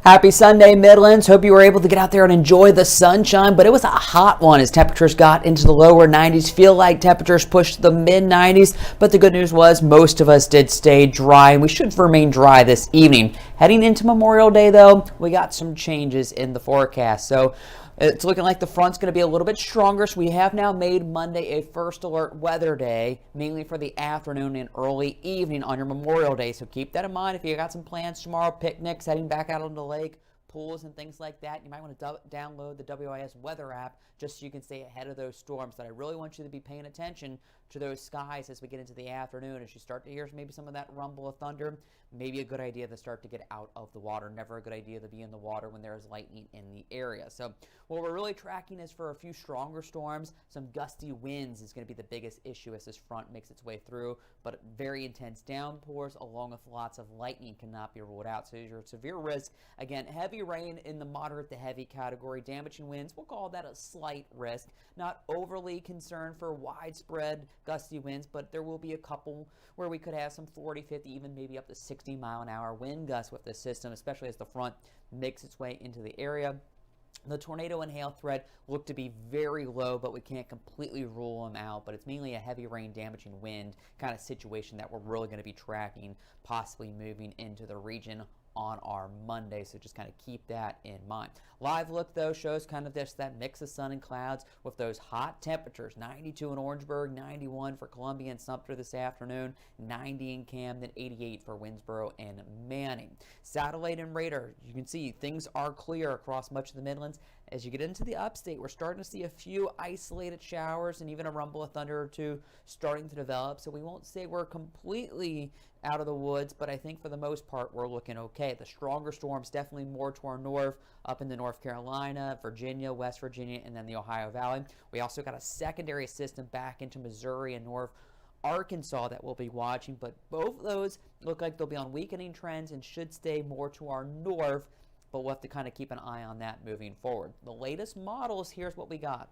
Happy Sunday, Midlands. Hope you were able to get out there and enjoy the sunshine, but it was a hot one as temperatures got into the lower 90s. Feel like temperatures pushed the mid 90s, but the good news was most of us did stay dry, and we should remain dry this evening. Heading into Memorial Day, though, we got some changes in the forecast. So it's looking like the front's going to be a little bit stronger, so we have now made Monday a first alert weather day, mainly for the afternoon and early evening on your Memorial Day. So keep that in mind if you got some plans tomorrow, picnics, heading back out on the lake, pools and things like that. You might want to download the WIS weather app just so you can stay ahead of those storms. But I really want you to be paying attention to those skies as we get into the afternoon. As you start to hear maybe some of that rumble of thunder, maybe a good idea to start to get out of the water. Never a good idea to be in the water when there is lightning in the area. So what we're really tracking is for a few stronger storms. Some gusty winds is going to be the biggest issue as this front makes its way through, but very intense downpours along with lots of lightning cannot be ruled out. So your severe risk, again, heavy rain in the moderate to heavy category, damaging winds, we'll call that a slight risk. Not overly concerned for widespread gusty winds, but there will be a couple where we could have some 40, 50, even maybe up to 60 mile an hour wind gusts with this system, especially as the front makes its way into the area. The tornado and hail threat look to be very low, but we can't completely rule them out. But it's mainly a heavy rain, damaging wind kind of situation that we're really going to be tracking, possibly moving into the region on our Monday, so just kind of keep that in mind. Live look, though, shows kind of just that mix of sun and clouds with those hot temperatures. 92 in Orangeburg, 91 for Columbia and Sumter this afternoon, 90 in Camden, 88 for Winsboro and Manning. Satellite and radar, you can see things are clear across much of the Midlands. As you get into the upstate, we're starting to see a few isolated showers and even a rumble of thunder or two starting to develop. So we won't say we're completely out of the woods, but I think for the most part we're looking okay. The stronger storms definitely more to our north, up into North Carolina, Virginia, West Virginia, and then the Ohio Valley. We also got a secondary system back into Missouri and North Arkansas that we'll be watching, but both of those look like they'll be on weakening trends and should stay more to our north, but we'll have to kind of keep an eye on that moving forward. The latest models, here's what we got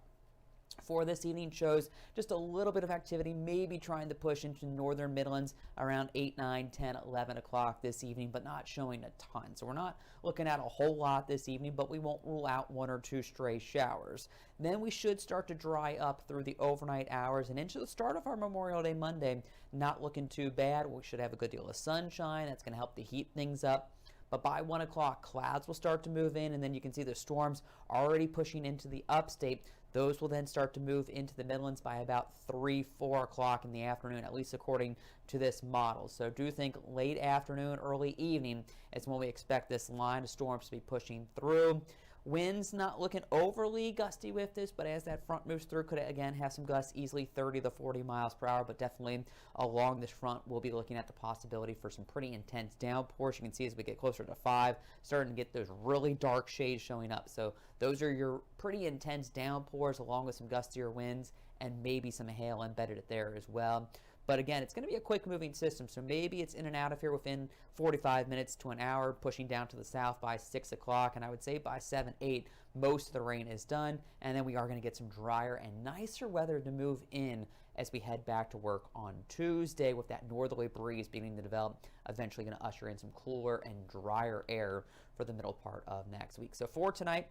for this evening, shows just a little bit of activity, maybe trying to push into northern Midlands around 8, 9, 10, 11 o'clock this evening, but not showing a ton. So we're not looking at a whole lot this evening, but we won't rule out one or two stray showers. Then we should start to dry up through the overnight hours and into the start of our Memorial Day Monday. Not looking too bad. We should have a good deal of sunshine. That's going to help to heat things up. But by 1 o'clock, clouds will start to move in, and then you can see the storms already pushing into the upstate. Those will then start to move into the Midlands by about 3, 4 o'clock in the afternoon, at least according to this model. So do think late afternoon, early evening is when we expect this line of storms to be pushing through. Winds not looking overly gusty with this, but as that front moves through, could again have some gusts, easily 30 to 40 miles per hour, but definitely along this front, we'll be looking at the possibility for some pretty intense downpours. You can see as we get closer to 5, starting to get those really dark shades showing up. So those are your pretty intense downpours along with some gustier winds and maybe some hail embedded there as well. But again, it's going to be a quick moving system, so maybe it's in and out of here within 45 minutes to an hour, pushing down to the south by 6 o'clock, and I would say by 7, 8, most of the rain is done, and then we are going to get some drier and nicer weather to move in as we head back to work on Tuesday with that northerly breeze beginning to develop, eventually going to usher in some cooler and drier air for the middle part of next week. So for tonight,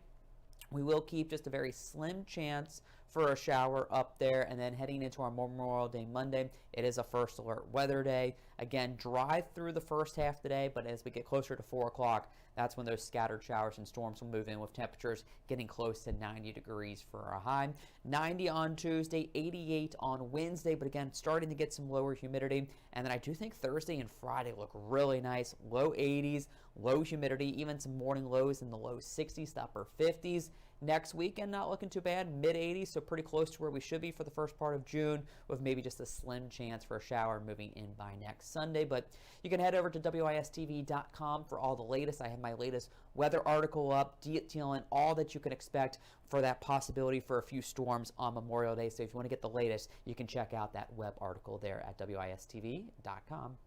we will keep just a very slim chance for a shower up there, and then heading into our Memorial Day Monday, it is a first alert weather day. Again, dry through the first half of the day, but as we get closer to 4 o'clock, that's when those scattered showers and storms will move in with temperatures getting close to 90 degrees for a high. 90 on Tuesday, 88 on Wednesday, but again, starting to get some lower humidity. And then I do think Thursday and Friday look really nice. Low 80s, low humidity, even some morning lows in the low 60s to upper 50s. Next weekend, not looking too bad, mid-80s, so pretty close to where we should be for the first part of June, with maybe just a slim chance for a shower moving in by next Sunday. But you can head over to wistv.com for all the latest. I have my latest weather article up, detailing all that you can expect for that possibility for a few storms on Memorial Day. So if you want to get the latest, you can check out that web article there at wistv.com.